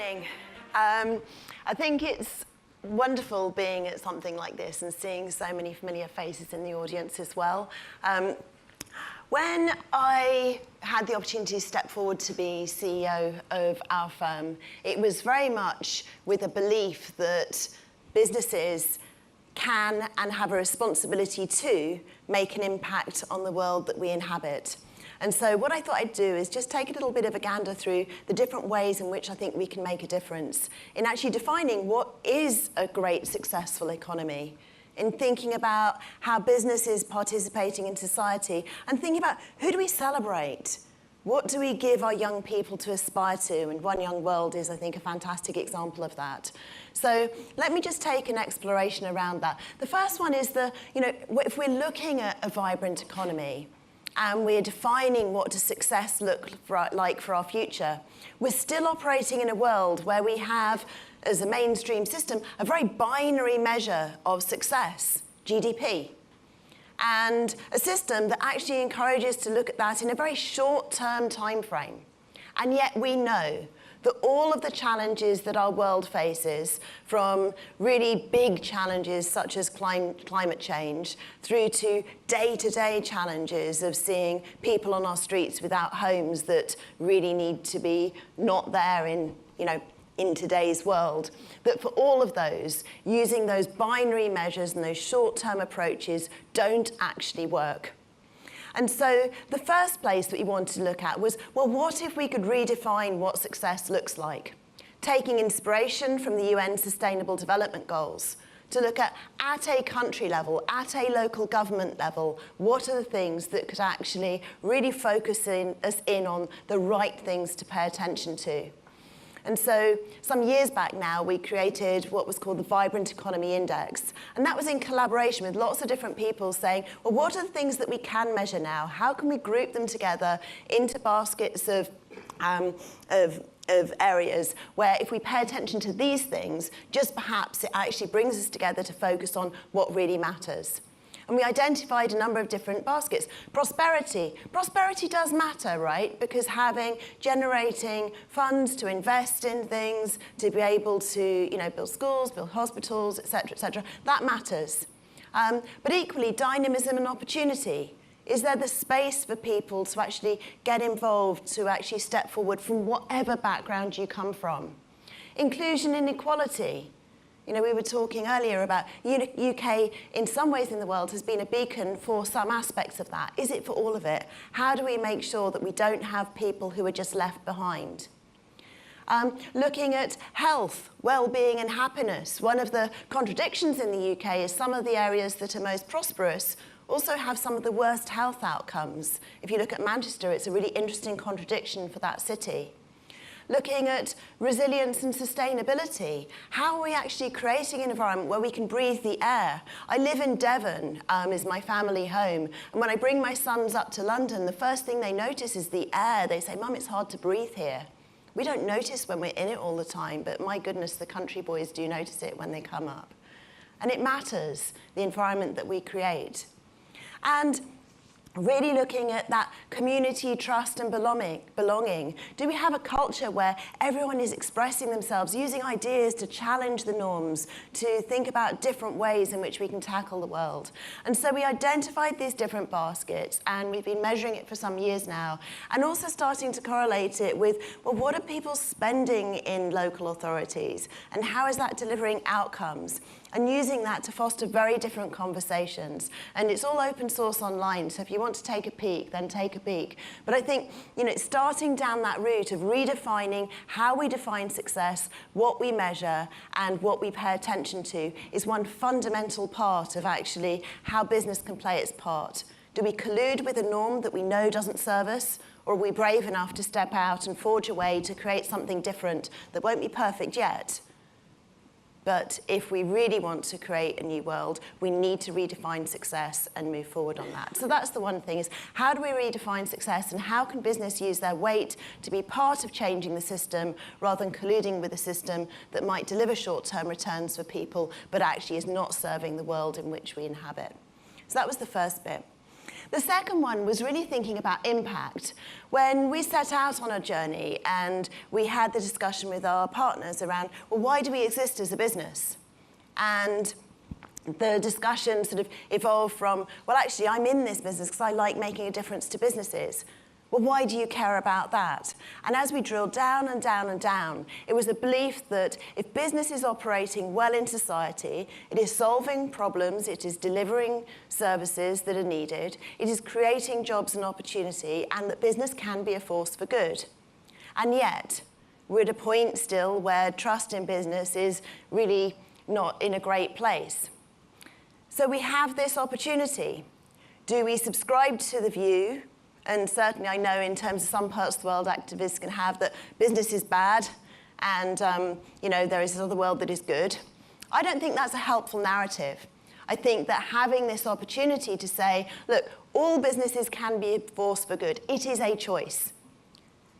morning. I think it's wonderful being at something like this and seeing so many familiar faces in the audience as well. When I had the opportunity to step forward to be CEO of our firm, it was very much with a belief that businesses can and have a responsibility to make an impact on the world that we inhabit. And so what I thought I'd do is just take a little bit of a gander through the different ways in which I think we can make a difference in actually defining what is a great, successful economy, in thinking about how business is participating in society, and thinking about who do we celebrate? What do we give our young people to aspire to? And One Young World is, I think, a fantastic example of that. So let me just take an exploration around that. The first one is if we're looking at a vibrant economy, and we're defining what does success look like for our future, we're still operating in a world where we have, as a mainstream system, a very binary measure of success, GDP, and a system that actually encourages to look at that in a very short-term time frame. And yet we know that all of the challenges that our world faces, from really big challenges such as climate change, through to day-to-day challenges of seeing people on our streets without homes that really need to be not there in today's world, that for all of those, using those binary measures and those short-term approaches don't actually work. And so the first place that we wanted to look at was, well, what if we could redefine what success looks like? Taking inspiration from the UN Sustainable Development Goals to look at a country level, at a local government level, what are the things that could actually really focus us in on the right things to pay attention to. And so some years back now, we created what was called the Vibrant Economy Index. And that was in collaboration with lots of different people saying, well, what are the things that we can measure now? How can we group them together into baskets of areas where if we pay attention to these things, just perhaps it actually brings us together to focus on what really matters. And we identified a number of different baskets. Prosperity. Prosperity does matter, right? Because generating funds to invest in things, to be able to, build schools, build hospitals, et cetera, that matters. But equally, dynamism and opportunity. Is there the space for people to actually get involved, to actually step forward from whatever background you come from? Inclusion and equality. We were talking earlier about UK, in some ways in the world, has been a beacon for some aspects of that. Is it for all of it? How do we make sure that we don't have people who are just left behind? Looking at health, well-being and happiness. One of the contradictions in the UK is some of the areas that are most prosperous also have some of the worst health outcomes. If you look at Manchester, it's a really interesting contradiction for that city. Looking at resilience and sustainability. How are we actually creating an environment where we can breathe the air? I live in Devon, is my family home. And when I bring my sons up to London, the first thing they notice is the air. They say, Mum, it's hard to breathe here. We don't notice when we're in it all the time, but my goodness, the country boys do notice it when they come up. And it matters, the environment that we create. And really looking at that community, trust and belonging. Do we have a culture where everyone is expressing themselves, using ideas to challenge the norms, to think about different ways in which we can tackle the world? And so we identified these different baskets, and we've been measuring it for some years now, and also starting to correlate it with, well, what are people spending in local authorities, and how is that delivering outcomes? And using that to foster very different conversations. And it's all open source online, so if you want to take a peek, then take a peek. But I think, starting down that route of redefining how we define success, what we measure, and what we pay attention to is one fundamental part of actually how business can play its part. Do we collude with a norm that we know doesn't serve us, or are we brave enough to step out and forge a way to create something different that won't be perfect yet? But if we really want to create a new world, we need to redefine success and move forward on that. So that's the one thing, is how do we redefine success, and how can business use their weight to be part of changing the system rather than colluding with a system that might deliver short-term returns for people but actually is not serving the world in which we inhabit. So that was the first bit. The second one was really thinking about impact. When we set out on a journey and we had the discussion with our partners around, well, why do we exist as a business? And the discussion sort of evolved from, well, actually, I'm in this business because I like making a difference to businesses. Well, why do you care about that? And as we drilled down and down and down, it was a belief that if business is operating well in society, it is solving problems, it is delivering services that are needed, it is creating jobs and opportunity, and that business can be a force for good. And yet, we're at a point still where trust in business is really not in a great place. So we have this opportunity. Do we subscribe to the view? And certainly I know in terms of some parts of the world, activists can have that business is bad and there is another world that is good. I don't think that's a helpful narrative. I think that having this opportunity to say, look, all businesses can be a force for good. It is a choice.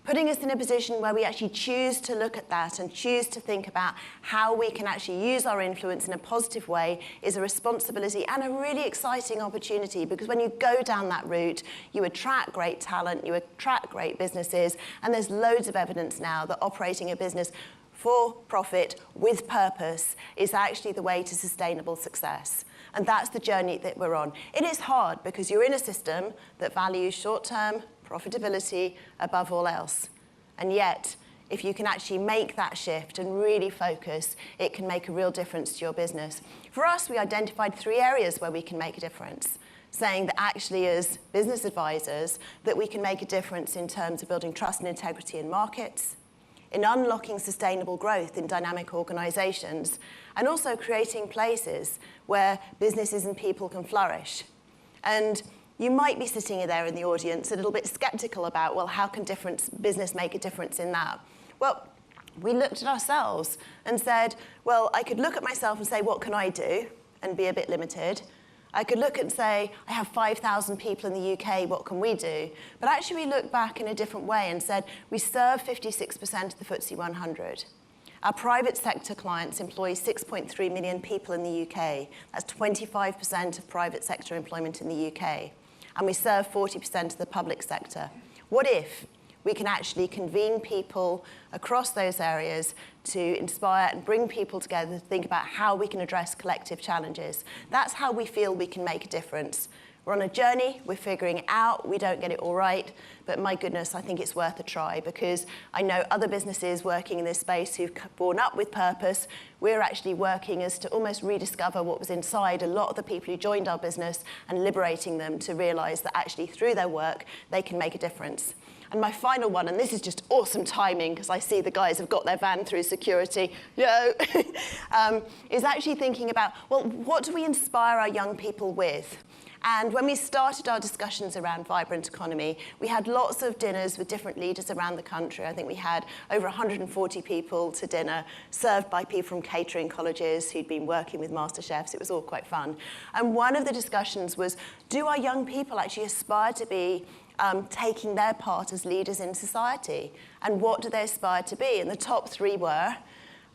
Putting us in a position where we actually choose to look at that and choose to think about how we can actually use our influence in a positive way is a responsibility and a really exciting opportunity, because when you go down that route, you attract great talent, you attract great businesses, and there's loads of evidence now that operating a business for profit with purpose is actually the way to sustainable success. And that's the journey that we're on. It is hard because you're in a system that values short-term profitability above all else. And yet, if you can actually make that shift and really focus, it can make a real difference to your business. For us, we identified 3 areas where we can make a difference, saying that actually as business advisors, that we can make a difference in terms of building trust and integrity in markets, in unlocking sustainable growth in dynamic organizations, and also creating places where businesses and people can flourish. And you might be sitting there in the audience a little bit skeptical about, well, how can business make a difference in that? Well, we looked at ourselves and said, well, I could look at myself and say, what can I do? And be a bit limited. I could look and say, I have 5,000 people in the UK, what can we do? But actually we looked back in a different way and said, we serve 56% of the FTSE 100. Our private sector clients employ 6.3 million people in the UK. That's 25% of private sector employment in the UK. And we serve 40% of the public sector. What if we can actually convene people across those areas to inspire and bring people together to think about how we can address collective challenges? That's how we feel we can make a difference. We're on a journey, we're figuring it out, we don't get it all right, but my goodness, I think it's worth a try, because I know other businesses working in this space who've borne up with purpose. We're actually working as to almost rediscover what was inside a lot of the people who joined our business and liberating them to realize that actually through their work, they can make a difference. And my final one, and this is just awesome timing because I see the guys have got their van through security, is actually thinking about, well, what do we inspire our young people with? And when we started our discussions around vibrant economy, we had lots of dinners with different leaders around the country. I think we had over 140 people to dinner, served by people from catering colleges who'd been working with master chefs. It was all quite fun. And one of the discussions was, do our young people actually aspire to be taking their part as leaders in society? And what do they aspire to be? And the top 3 were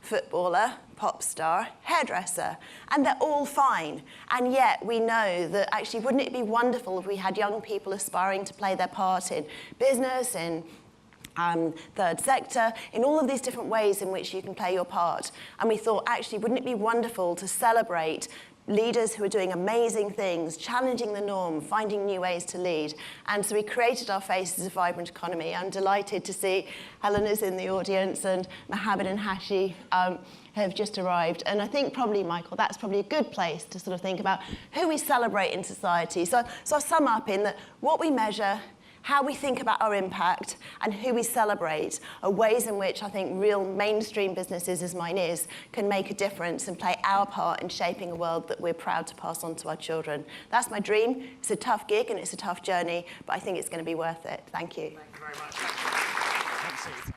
footballer, pop star, hairdresser, and they're all fine. And yet we know that actually wouldn't it be wonderful if we had young people aspiring to play their part in business, in third sector, in all of these different ways in which you can play your part. And we thought, actually, wouldn't it be wonderful to celebrate leaders who are doing amazing things, challenging the norm, finding new ways to lead. And so we created our Faces of Vibrant Economy. I'm delighted to see Helen is in the audience and Mohammed and Hashi have just arrived. And I think probably, Michael, that's probably a good place to sort of think about who we celebrate in society. So I'll sum up in that what we measure, how we think about our impact, and who we celebrate are ways in which I think real mainstream businesses, as mine is, can make a difference and play our part in shaping a world that we're proud to pass on to our children. That's my dream. It's a tough gig and it's a tough journey, but I think it's going to be worth it. Thank you. Thank you very much. Thank you.